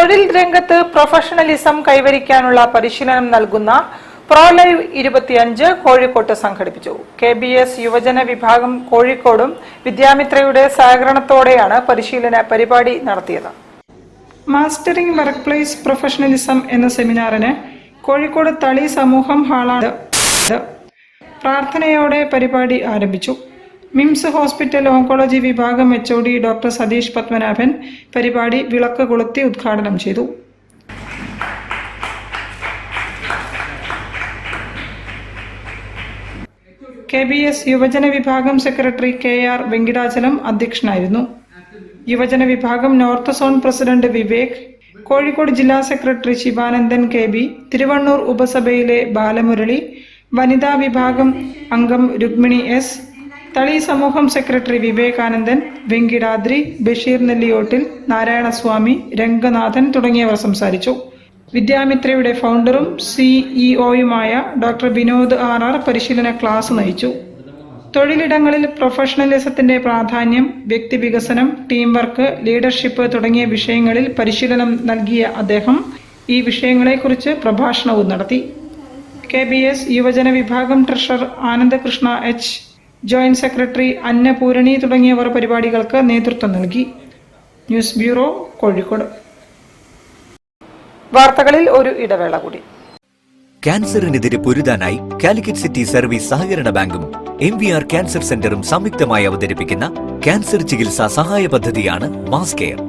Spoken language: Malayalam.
തൊഴിൽ രംഗത്ത് പ്രൊഫഷണലിസം കൈവരിക്കാനുള്ള പരിശീലനം നൽകുന്ന പ്രോലൈവ് 25 കോഴിക്കോട്ട് സംഘടിപ്പിച്ചു. KBS യുവജന വിഭാഗം കോഴിക്കോടും വിദ്യാമിത്രയുടെ സഹകരണത്തോടെയാണ് പരിശീലന പരിപാടി നടത്തിയത്. മാസ്റ്ററിംഗ് വർക്ക് പ്ലേസ് പ്രൊഫഷണലിസം എന്ന സെമിനാറിന് കോഴിക്കോട് തളി സമൂഹം ഹാളാണ്. പ്രാർത്ഥനയോടെ പരിപാടി ആരംഭിച്ചു. മിംസ് ഹോസ്പിറ്റൽ ഓങ്കോളജി വിഭാഗം HOD ഡോക്ടർ സതീഷ് പത്മനാഭൻ പരിപാടി വിളക്ക് കൊളുത്തി ഉദ്ഘാടനം ചെയ്തു. KBS യുവജന വിഭാഗം സെക്രട്ടറി KR വെങ്കിടാചലം അധ്യക്ഷനായിരുന്നു. യുവജന വിഭാഗം north zone president Vivek, Kozhikode ജില്ലാ സെക്രട്ടറി ശിവാനന്ദൻ KB, തിരുവണ്ണൂർ ഉപസഭയിലെ ബാലമുരളി, വനിതാ വിഭാഗം അംഗം രുക്മിണി S, തളി സമൂഹം സെക്രട്ടറി വിവേകാനന്ദൻ, വെങ്കിടാദ്രി, ബഷീർ നെല്ലിയോട്ടിൽ, നാരായണസ്വാമി, രംഗനാഥൻ തുടങ്ങിയവർ സംസാരിച്ചു. വിദ്യാമിത്രയുടെ ഫൗണ്ടറും CEOയുമായ ഡോക്ടർ വിനോദ് RR പരിശീലന ക്ലാസ് നയിച്ചു. തൊഴിലിടങ്ങളിൽ പ്രൊഫഷണലിസത്തിന്റെ പ്രാധാന്യം, വ്യക്തിവികസനം, ടീം വർക്ക്, ലീഡർഷിപ്പ് തുടങ്ങിയ വിഷയങ്ങളിൽ പരിശീലനം നൽകിയ അദ്ദേഹം ഈ വിഷയങ്ങളെക്കുറിച്ച് പ്രഭാഷണവും നടത്തി. KBS യുവജന വിഭാഗം treasurer Anandakrishna H, joint secretary Annapoorani തുടങ്ങിയവർ പരിപാടികൾക്ക് നേതൃത്വം നൽകി. News bureau, Kozhikode. വാർത്തകളിൽ ഒരു ഇടവേള കൂടി. ക്യാൻസറിനെതിരെ പൊരുതാനായി കാലിക്കറ്റ് സിറ്റി സർവീസ് സഹകരണ ബാങ്കും MVR ക്യാൻസർ സെന്ററും സംയുക്തമായി അവതരിപ്പിക്കുന്ന ക്യാൻസർ ചികിത്സാ സഹായ പദ്ധതിയാണ് മാസ് കെയർ.